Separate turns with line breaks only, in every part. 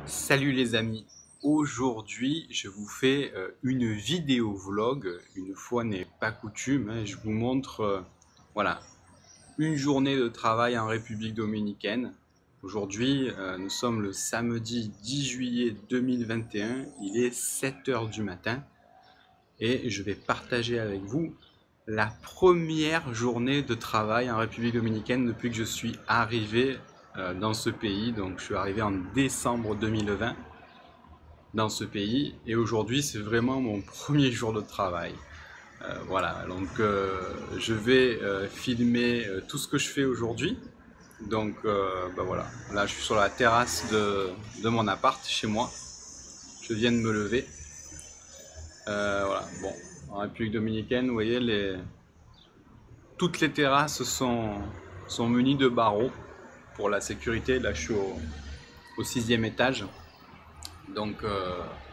Salut les amis, aujourd'hui je vous fais une vidéo vlog, une fois n'est pas coutume, hein. Je vous montre voilà, une journée de travail en République dominicaine. Aujourd'hui nous sommes le samedi 10 juillet 2021, il est 7 h du matin et je vais partager avec vous la première journée de travail en République dominicaine depuis que je suis arrivé dans ce pays. Donc je suis arrivé en décembre 2020 dans ce pays et aujourd'hui c'est vraiment mon premier jour de travail. Voilà, donc je vais filmer tout ce que je fais aujourd'hui. Donc voilà, là je suis sur la terrasse de mon appart chez moi. Je viens de me lever. Voilà, bon, en République dominicaine, vous voyez, toutes les terrasses sont munies de barreaux pour la sécurité. Là je suis au 6e étage. Donc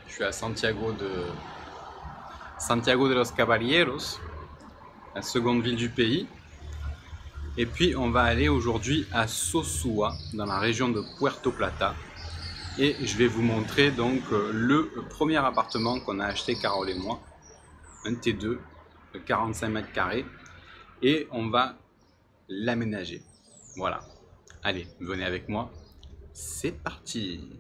je suis à Santiago de los Caballeros, la seconde ville du pays. Et puis on va aller aujourd'hui à Sosúa, dans la région de Puerto Plata. Et je vais vous montrer donc le premier appartement qu'on a acheté, Carole et moi. Un T2 de 45 mètres carrés. Et on va l'aménager. Voilà. Allez, venez avec moi. C'est parti!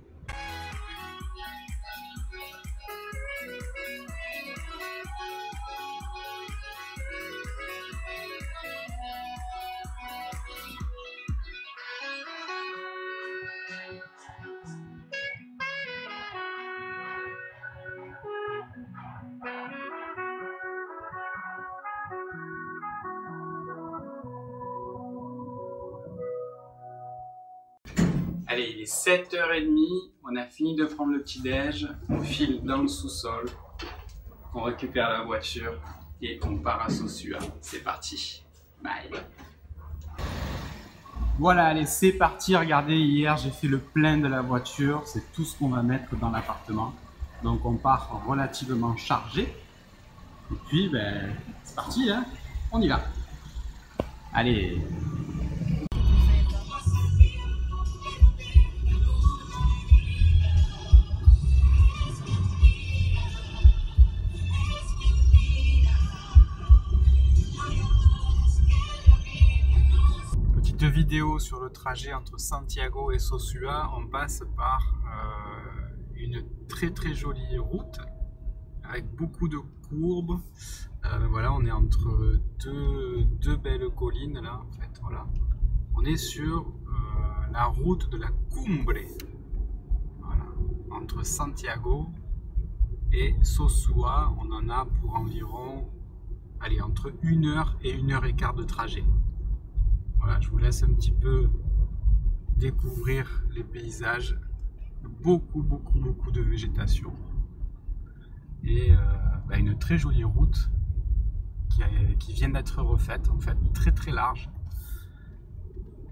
Allez, il est 7h30, on a fini de prendre le petit-déj, on file dans le sous-sol, on récupère la voiture et on part à Sosúa. C'est parti, bye. Voilà, allez, c'est parti. Regardez, hier j'ai fait le plein de la voiture, c'est tout ce qu'on va mettre dans l'appartement. Donc on part relativement chargé. Et puis, ben, c'est parti, hein, on y va. Allez. Vidéo sur le trajet entre Santiago et Sosúa. On passe par une très jolie route avec beaucoup de courbes. Voilà, on est entre deux belles collines là en fait. Voilà, on est sur la route de la Cumbre. Voilà, entre Santiago et Sosúa, on en a pour environ, allez, entre 1 heure et 1h15 de trajet. Voilà, je vous laisse un petit peu découvrir les paysages. Beaucoup de végétation. Et une très jolie route qui vient d'être refaite, en fait, très large.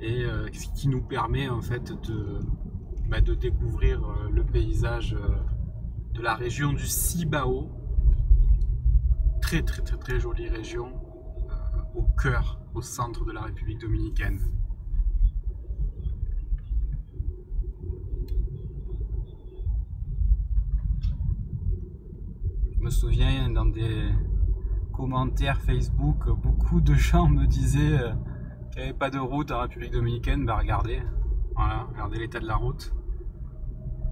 Et qui nous permet en fait de découvrir le paysage de la région du Cibao. Très jolie région au cœur, au centre de la République dominicaine. Je me souviens dans des commentaires Facebook, beaucoup de gens me disaient qu'il n'y avait pas de route en République dominicaine. Bah regardez, voilà, regardez l'état de la route.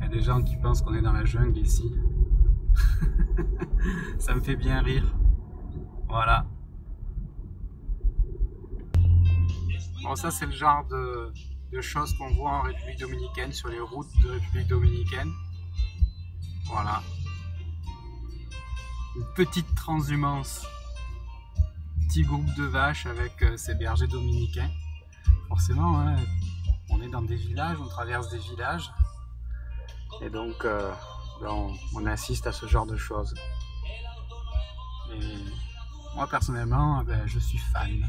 Il y a des gens qui pensent qu'on est dans la jungle ici. Ça me fait bien rire. Voilà. Bon, ça c'est le genre de choses qu'on voit en République dominicaine, sur les routes de République dominicaine. Voilà. Une petite transhumance. Petit groupe de vaches avec ces bergers dominicains. Forcément, hein, on est dans des villages, on traverse des villages. Et donc, on assiste à ce genre de choses. Et moi personnellement, je suis fan.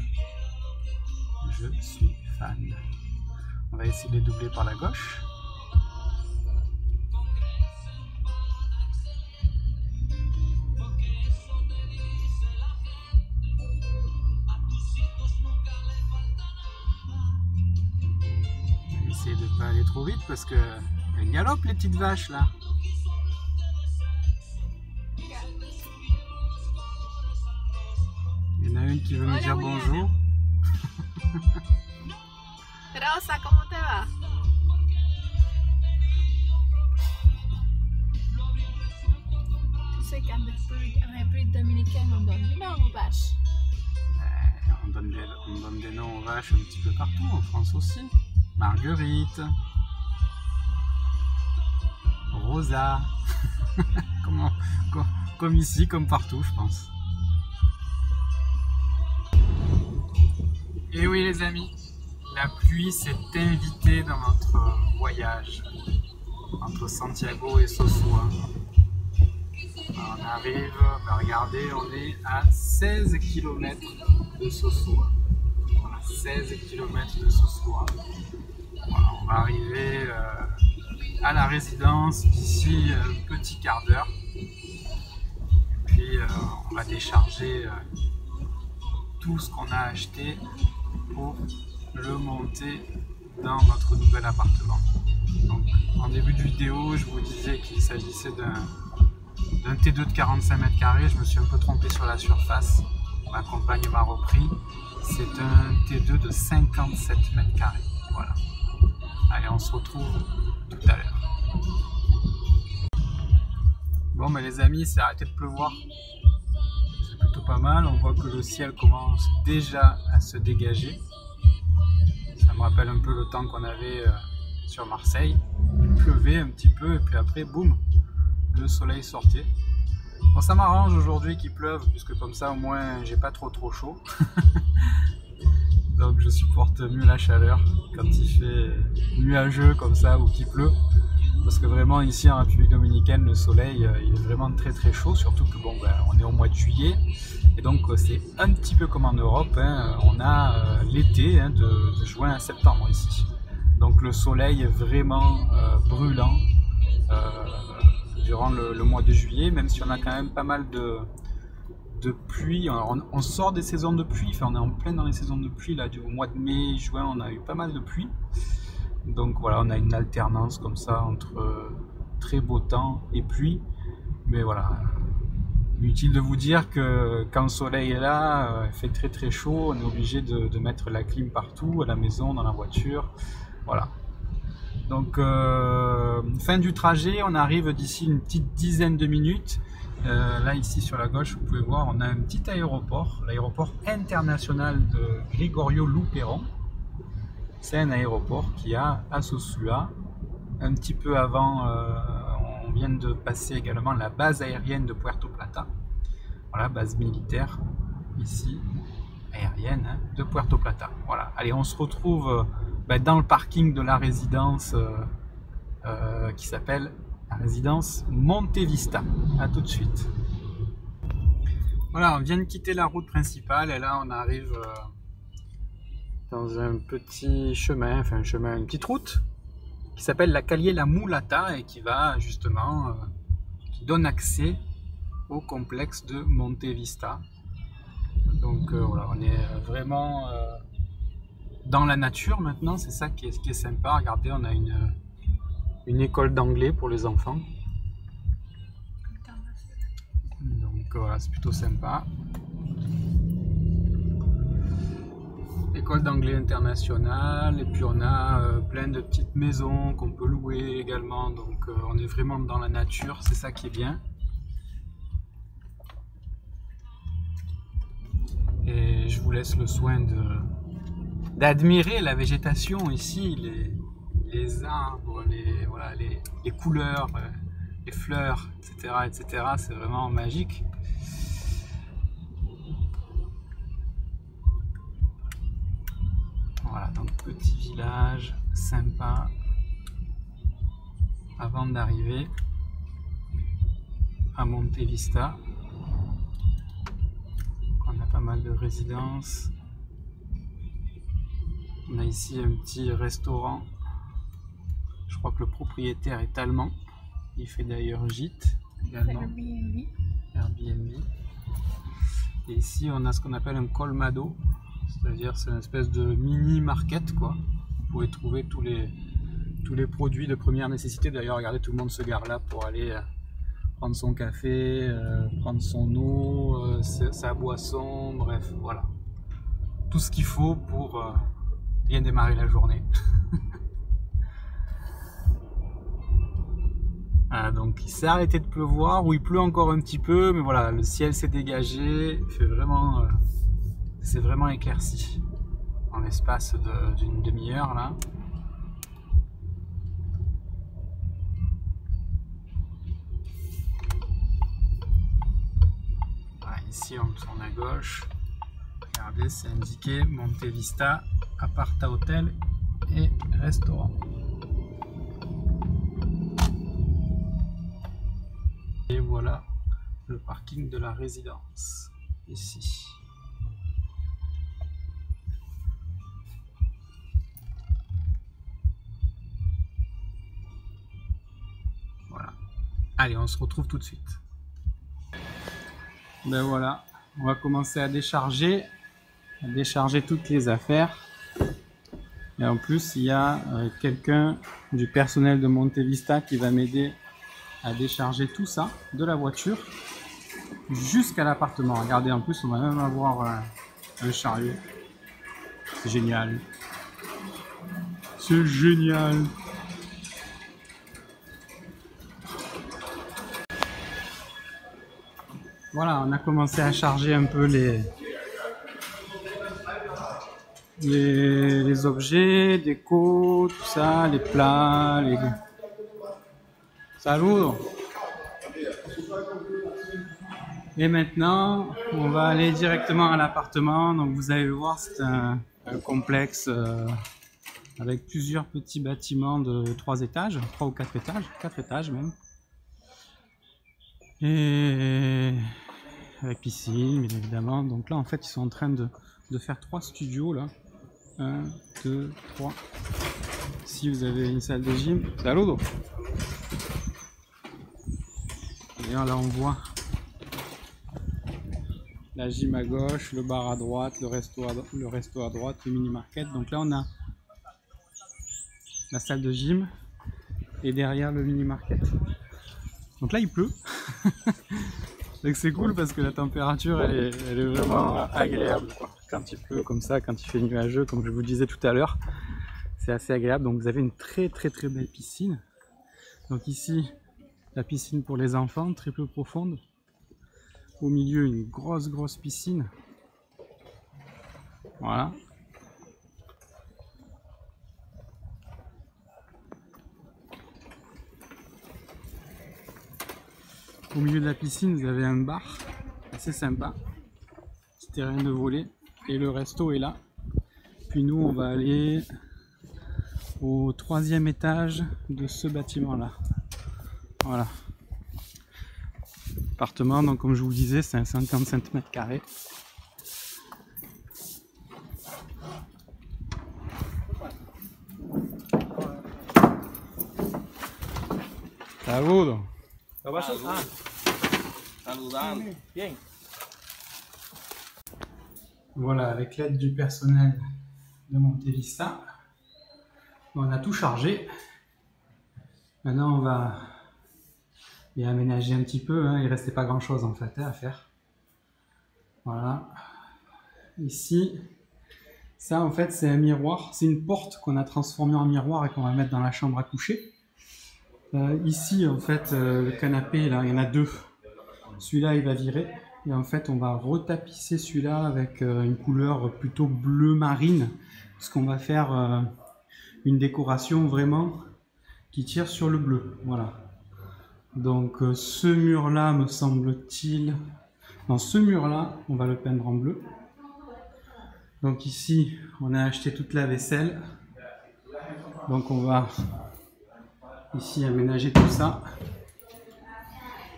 Je suis fan. On va essayer de les doubler par la gauche. On va essayer de ne pas aller trop vite parce qu'il y Elles galopent les petites vaches là. Il y en a une qui veut nous dire bonjour.
Rosa, ¿cómo te va? Tu sais qu'en République dominicaine, on donne des noms aux vaches.
On donne des noms aux vaches un petit peu partout, en France aussi. Marguerite. Rosa. Comme ici, comme partout, je pense. Et oui les amis, la pluie s'est invitée dans notre voyage entre Santiago et Sosúa. On arrive, regardez, on est à 16 km de Sosúa. Voilà, 16 km de Sosúa. Voilà, on va arriver à la résidence d'ici un petit quart d'heure. Puis on va décharger tout ce qu'on a acheté pour le monter dans notre nouvel appartement. Donc, en début de vidéo, je vous disais qu'il s'agissait d'un T2 de 45 mètres carrés. Je me suis un peu trompé sur la surface. Ma compagne m'a repris. C'est un T2 de 57 mètres carrés. Voilà. Allez, on se retrouve tout à l'heure. Bon, mais les amis, c'est arrêté de pleuvoir. C'est plutôt pas mal. On voit que le ciel commence déjà à se dégager. Ça me rappelle un peu le temps qu'on avait sur Marseille. Il pleuvait un petit peu et puis après, boum, le soleil sortait. Bon, ça m'arrange aujourd'hui qu'il pleuve puisque comme ça au moins j'ai pas trop chaud. Donc je supporte mieux la chaleur quand il fait nuageux comme ça ou qu'il pleut. Parce que vraiment ici en République dominicaine, le soleil il est vraiment très chaud, surtout que bon, ben, on est au mois de juillet. Et donc c'est un petit peu comme en Europe, hein, on a l'été hein, de juin à septembre ici. Donc le soleil est vraiment brûlant durant le mois de juillet, même si on a quand même pas mal de pluie. On sort des saisons de pluie, enfin on est en plein dans les saisons de pluie, là, au mois de mai, juin, on a eu pas mal de pluie. Donc voilà, on a une alternance comme ça entre très beau temps et pluie. Mais voilà, inutile de vous dire que quand le soleil est là, il fait très chaud, on est obligé de mettre la clim partout, à la maison, dans la voiture. Voilà. Donc fin du trajet, on arrive d'ici une petite dizaine de minutes. Là ici sur la gauche, vous pouvez voir, on a un petit aéroport, l'aéroport international de Gregorio Luperón. C'est un aéroport qui a à Sosúa. Un petit peu avant, on vient de passer également la base aérienne de Puerto Plata. Voilà, base militaire ici, aérienne hein, de Puerto Plata. Voilà, allez, on se retrouve dans le parking de la résidence qui s'appelle la résidence Monte Vista. A tout de suite. Voilà, on vient de quitter la route principale et là on arrive dans un petit chemin, enfin un chemin, une petite route qui s'appelle la Calle La Mulata et qui va justement, qui donne accès au complexe de Monte Vista. Donc voilà, on est vraiment dans la nature maintenant, c'est ça qui est sympa. Regardez, on a une école d'anglais pour les enfants. Donc voilà, c'est plutôt sympa. École d'anglais internationale, et puis on a plein de petites maisons qu'on peut louer également, donc on est vraiment dans la nature, c'est ça qui est bien. Et je vous laisse le soin d'admirer la végétation ici, les arbres, voilà, les couleurs, les fleurs, etc. C'est vraiment magique. Voilà, donc petit village sympa avant d'arriver à Monte Vista. Donc on a pas mal de résidences. On a ici un petit restaurant. Je crois que le propriétaire est allemand. Il fait d'ailleurs gîte également. Airbnb. Et ici on a ce qu'on appelle un colmado. C'est-à-dire c'est une espèce de mini market quoi. Vous pouvez trouver tous
tous les produits de première nécessité. D'ailleurs, regardez, tout le monde se gare là pour aller prendre son café, prendre son eau, sa boisson, bref, voilà. Tout ce qu'il faut pour bien démarrer la journée. Voilà, donc il s'est arrêté de pleuvoir, ou il pleut encore un petit peu, mais voilà, le ciel s'est dégagé, il fait vraiment, c'est vraiment éclairci en l'espace d'une demi-heure là. Voilà, ici on tourne à gauche, regardez, c'est indiqué Monte Vista, appart à hôtel et restaurant. Et voilà le parking de la résidence, ici. Voilà. Allez, on se retrouve tout de suite. Ben voilà, on va commencer à décharger toutes les affaires. Et en plus, il y a quelqu'un du personnel de Monte Vista qui va m'aider à décharger tout ça de la voiture jusqu'à l'appartement. Regardez, en plus on va même avoir un chariot. C'est génial. C'est génial. Voilà, on a commencé à charger un peu les objets, déco, tout ça, les plats, les... Salut. Et maintenant, on va aller directement à l'appartement. Donc vous allez le voir, c'est un complexe avec plusieurs petits bâtiments de 3 étages, 3 ou 4 étages, 4 étages même. Et avec piscine, bien évidemment. Donc là, en fait, ils sont en train de faire 3 studios là. 1, 2, 3. Ici, vous avez une salle de gym. Salut. D'ailleurs, là, on voit la gym à gauche, le bar à droite, le resto à droite, le mini-market. Donc là, on a la salle de gym et derrière le mini-market. Donc là, il pleut. Donc c'est cool parce que la température, elle est vraiment agréable, quoi. Quand il pleut comme ça, quand il fait nuageux, comme je vous disais tout à l'heure, c'est assez agréable. Donc vous avez une très belle piscine. Donc ici, la piscine pour les enfants, très peu profonde. Au milieu, une grosse piscine. Voilà. Au milieu de la piscine, vous avez un bar assez sympa. Petit terrain de volley. Et le resto est là. Puis nous, on va aller au 3e étage de ce bâtiment-là. Voilà. Appartement, donc comme je vous le disais, c'est un 55 mètres carrés. Saludo. Voilà, avec l'aide du personnel de Monte Vista, on a tout chargé. Maintenant, on va y aménager un petit peu, hein. Il restait pas grand chose en fait à faire. Voilà. Ici, ça en fait c'est un miroir, c'est une porte qu'on a transformée en miroir et qu'on va mettre dans la chambre à coucher. Ici en fait le canapé, là il y en a 2. Celui-là il va virer et en fait on va retapisser celui-là avec une couleur plutôt bleu marine, parce qu'on va faire une décoration vraiment qui tire sur le bleu. Voilà. Donc ce mur-là, me semble-t-il, dans ce mur-là, on va le peindre en bleu. Donc ici, on a acheté toute la vaisselle. Donc on va ici aménager tout ça.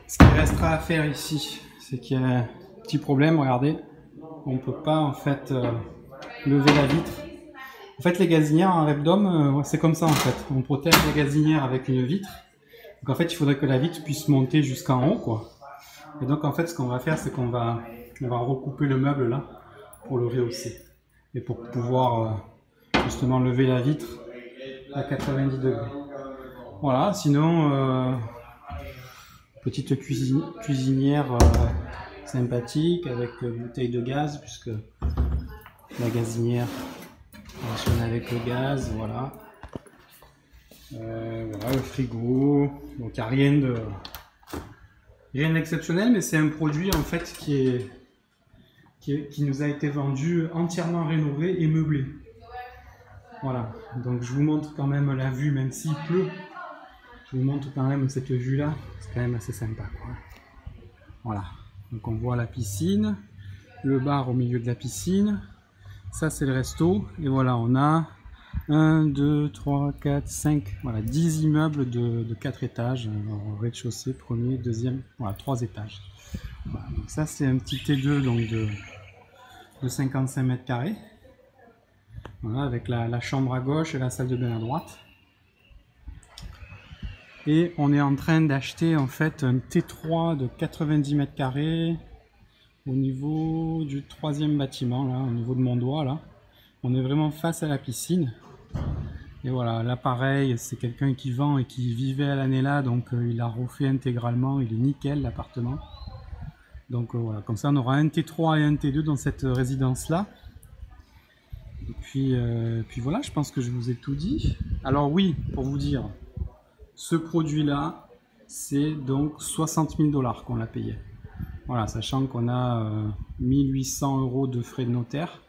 Ce qui restera à faire ici, c'est qu'il y a un petit problème, regardez. On ne peut pas en fait lever la vitre. En fait les gazinières en Repdom, c'est comme ça en fait. On protège la gazinière avec une vitre. Donc en fait il faudrait que la vitre puisse monter jusqu'en haut, quoi. Et donc en fait ce qu'on va faire, c'est qu'on va recouper le meuble là pour le rehausser. Et pour pouvoir justement lever la vitre à 90 degrés. Voilà, sinon, petite cuisinière sympathique avec bouteille de gaz, puisque la gazinière fonctionne avec le gaz, voilà. Voilà, le frigo, donc il n'y a rien d'exceptionnel, mais c'est un produit en fait qui nous a été vendu entièrement rénové et meublé. Voilà, donc je vous montre quand même la vue, même s'il pleut, je vous montre quand même cette vue là, c'est quand même assez sympa, quoi. Voilà, donc on voit la piscine, le bar au milieu de la piscine, ça c'est le resto, et voilà, on a 1, 2, 3, 4, 5, voilà, 10 immeubles de 4 étages, au rez-de-chaussée, premier, deuxième, voilà, 3 étages. Voilà, donc ça c'est un petit T2 donc de 55 mètres carrés, voilà, avec la chambre à gauche et la salle de bain à droite. Et on est en train d'acheter en fait un T3 de 90 mètres carrés au niveau du 3e bâtiment, là, au niveau de mon doigt, là. On est vraiment face à la piscine. Et voilà, là pareil, c'est quelqu'un qui vend et qui vivait à l'année là, donc il a refait intégralement, il est nickel l'appartement. Donc voilà, comme ça on aura un T3 et un T2 dans cette résidence là. Et puis voilà, je pense que je vous ai tout dit. Alors oui, pour vous dire, ce produit là, c'est donc 60 000 $ qu'on l'a payé. Voilà, sachant qu'on a 1800 € de frais de notaire.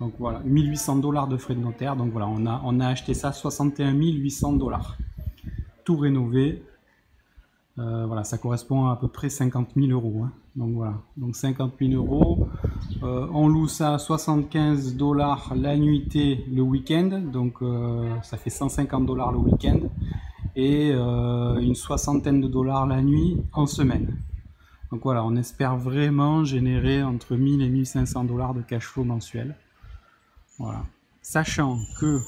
Donc voilà, 1800 $ de frais de notaire. Donc voilà, on a acheté ça 61 800 $. Tout rénové. Voilà, ça correspond à peu près 50 000 €. Hein. Donc voilà, donc 50 000 €. On loue ça à 75 $ la nuitée le week-end. Donc ça fait 150 $ le week-end. Et une soixantaine de dollars la nuit en semaine. Donc voilà, on espère vraiment générer entre 1000 et 1500 $ de cash flow mensuel. Voilà. Sachant que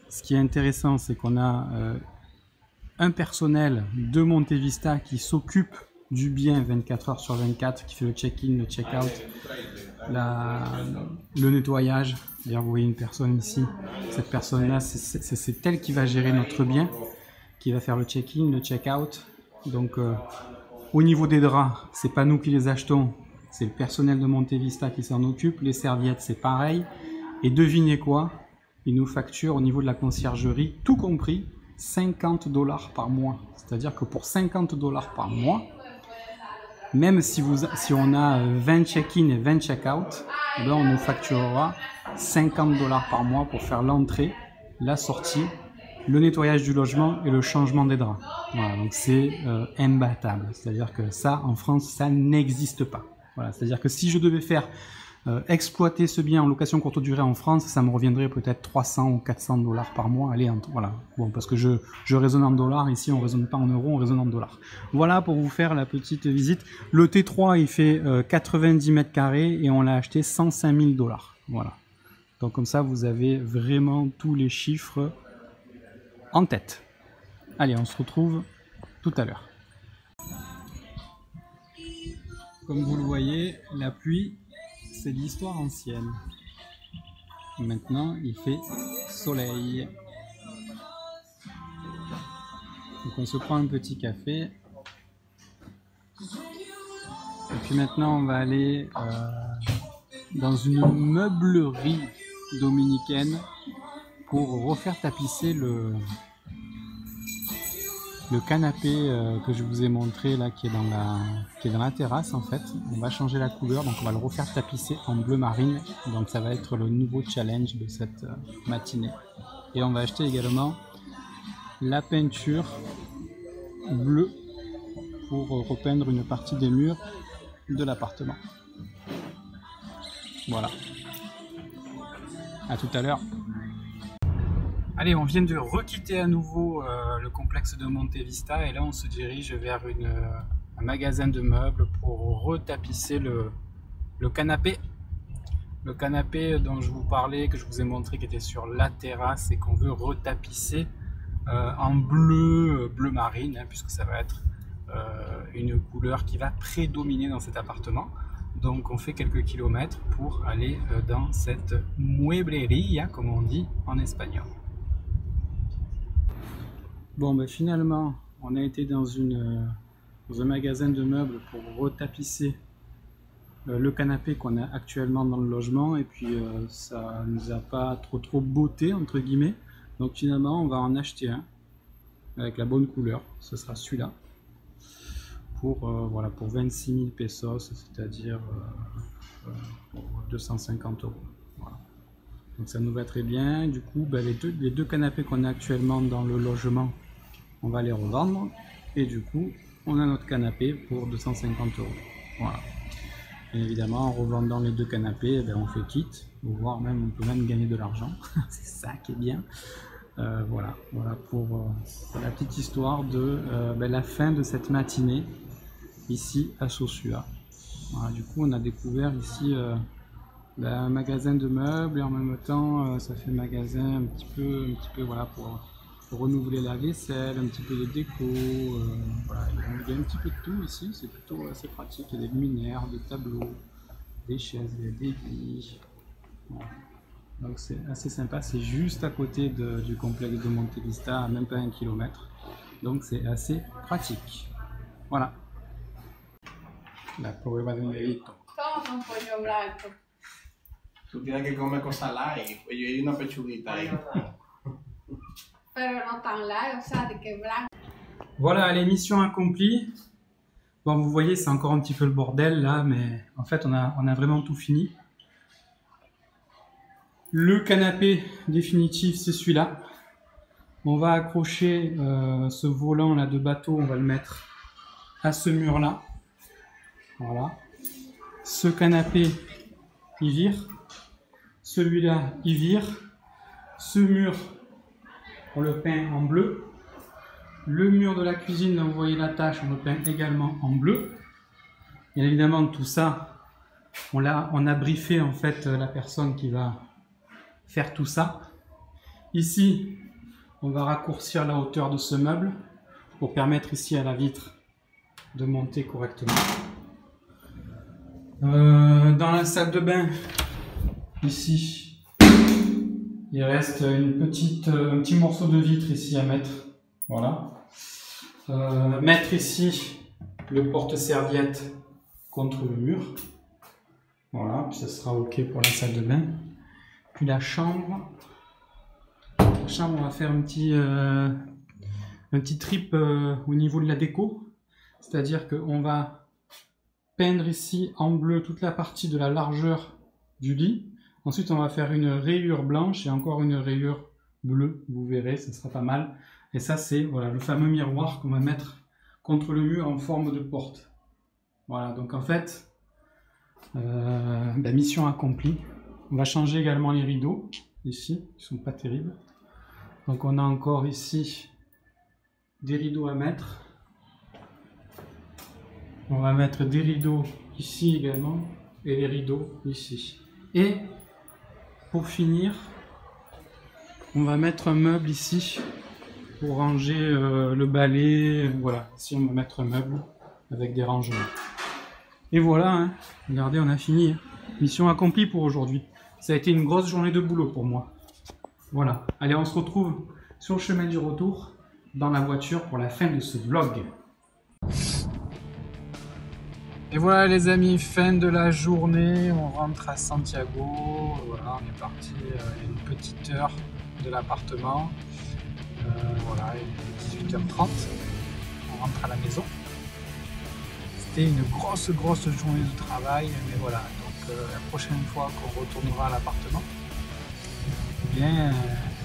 ce qui est intéressant, c'est qu'on a un personnel de Montevista qui s'occupe du bien 24 heures sur 24, qui fait le check-in, le check-out, le nettoyage. D'ailleurs, vous voyez une personne ici, cette personne-là, c'est elle qui va gérer notre bien, qui va faire le check-in, le check-out. Donc, au niveau des draps, c'est pas nous qui les achetons, c'est le personnel de Montevista qui s'en occupe. Les serviettes, c'est pareil. Et devinez quoi? Ils nous facturent au niveau de la conciergerie, tout compris, 50 $ par mois. C'est-à-dire que pour 50 $ par mois, même si on a 20 check-in et 20 check-out, eh on nous facturera 50 $ par mois pour faire l'entrée, la sortie, le nettoyage du logement et le changement des draps. Voilà, donc c'est imbattable. C'est-à-dire que ça, en France, ça n'existe pas. Voilà, c'est-à-dire que si je devais faire exploiter ce bien en location courte durée en France, ça me reviendrait peut-être 300 ou 400 $ par mois. Allez, voilà. Bon, parce que je raisonne en dollars. Ici, on raisonne pas en euros, on raisonne en dollars. Voilà pour vous faire la petite visite. Le T3, il fait 90 mètres carrés et on l'a acheté 105 000 $. Voilà. Donc comme ça, vous avez vraiment tous les chiffres en tête. Allez, on se retrouve tout à l'heure. Comme vous le voyez, la pluie, c'est de l'histoire ancienne. Maintenant, il fait soleil. Donc on se prend un petit café. Et puis maintenant, on va aller dans une meublerie dominicaine pour refaire tapisser le canapé que je vous ai montré là, qui est dans la terrasse en fait. On va changer la couleur, donc on va le refaire tapisser en bleu marine. Donc ça va être le nouveau challenge de cette matinée. Et on va acheter également la peinture bleue pour repeindre une partie des murs de l'appartement. Voilà. À tout à l'heure. Allez, on vient de requitter à nouveau le complexe de Montevista et là on se dirige vers un magasin de meubles pour retapisser le canapé. Le canapé dont je vous parlais, que je vous ai montré, qui était sur la terrasse et qu'on veut retapisser en bleu marine, hein, puisque ça va être une couleur qui va prédominer dans cet appartement. Donc on fait quelques kilomètres pour aller dans cette mueblería, comme on dit en espagnol. Bon, ben finalement, on a été dans un magasin de meubles pour retapisser le canapé qu'on a actuellement dans le logement, et puis ça nous a pas trop botté entre guillemets, donc finalement on va en acheter un avec la bonne couleur. Ce sera celui-là pour voilà, pour 26 000 pesos, c'est-à-dire 250 €. Voilà. Donc ça nous va très bien. Du coup, ben, les deux canapés qu'on a actuellement dans le logement, on va les revendre, et du coup on a notre canapé pour 250 €. Voilà. Et évidemment, en revendant les deux canapés, ben, on fait quitte, voire même on peut même gagner de l'argent. C'est ça qui est bien. Voilà pour la petite histoire de ben, la fin de cette matinée ici à Sosua. Voilà, du coup, on a découvert ici ben, un magasin de meubles, et en même temps, ça fait magasin un petit peu voilà, pour renouveler la vaisselle, un petit peu de déco. Voilà, il y a un petit peu de tout ici, c'est plutôt assez pratique. Il y a des luminaires, des tableaux, des chaises, des lits. Voilà. Donc c'est assez sympa, c'est juste à côté du complexe de Monte Vista, à même pas 1 kilomètre. Donc c'est assez pratique. Voilà. La prueba de un dedito.
Toma un pollo blanco.
Tú tienes que comer cosas light, pues yo hay una pechuguita ahí.
Pero no tan largo, o sea, de que blanco.
Voilà, les missions accomplies. Bon, vous voyez, c'est encore un petit peu le bordel là, mais en fait on a vraiment tout fini. Le canapé définitif, c'est celui-là. On va accrocher ce volant là de bateau, on va le mettre à ce mur là. Voilà. Ce canapé, il vire. Celui-là, il vire. Ce mur, on le peint en bleu. Le mur de la cuisine, là vous voyez la tache, on le peint également en bleu. Et évidemment, tout ça, on a briefé en fait la personne qui va faire tout ça. Ici, on va raccourcir la hauteur de ce meuble pour permettre ici à la vitre de monter correctement. Dans la salle de bain, ici, il reste un petit morceau de vitre ici à mettre. Voilà. Mettre ici le porte-serviette contre le mur. Voilà, puis ça sera ok pour la salle de bain. Puis la chambre, on va faire un petit trip au niveau de la déco. C'est-à-dire qu'on va peindre ici en bleu toute la partie de la largeur du lit. Ensuite, on va faire une rayure blanche et encore une rayure bleue. Vous verrez, ça sera pas mal. Et ça, c'est voilà, le fameux miroir qu'on va mettre contre le mur en forme de porte. Voilà, donc en fait, mission accomplie. On va changer également les rideaux, ici, ils sont pas terribles. Donc on a encore ici des rideaux à mettre. On va mettre des rideaux ici également, et les rideaux ici. Et pour finir, on va mettre un meuble ici, pour ranger le balai. Voilà, ici on va mettre un meuble avec des rangements. Et voilà, hein, regardez, on a fini. Mission accomplie pour aujourd'hui. Ça a été une grosse journée de boulot pour moi. Voilà, allez, on se retrouve sur le chemin du retour dans la voiture pour la fin de ce vlog. Et voilà les amis, fin de la journée, on rentre à Santiago. Voilà, on est parti une petite heure de l'appartement. Voilà, il est 18h30, on rentre à la maison. C'était une grosse journée de travail, mais voilà, donc la prochaine fois qu'on retournera à l'appartement, eh bien,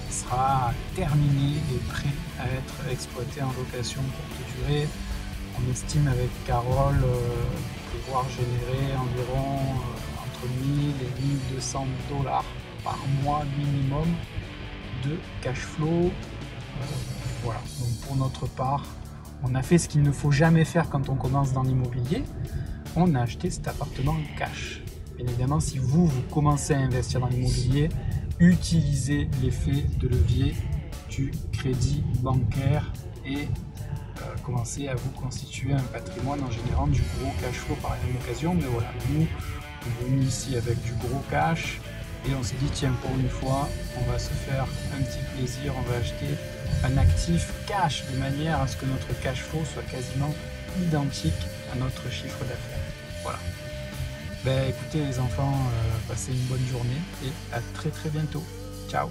il sera terminé et prêt à être exploité en location courte durée. On estime avec Carole pouvoir générer environ entre 1000 et 1200 $ par mois minimum de cash flow. Voilà, donc pour notre part, on a fait ce qu'il ne faut jamais faire quand on commence dans l'immobilier. On a acheté cet appartement en cash. Bien évidemment, si vous commencez à investir dans l'immobilier, utilisez l'effet de levier du crédit bancaire et commencez à vous constituer un patrimoine en générant du gros cash flow par la même occasion. Mais voilà, nous, on est venus ici avec du gros cash et on s'est dit, tiens, pour une fois, on va se faire un petit plaisir, on va acheter un actif cash de manière à ce que notre cash flow soit quasiment identique à notre chiffre d'affaires. Voilà. Ben, écoutez les enfants, passez une bonne journée et à très très bientôt. Ciao.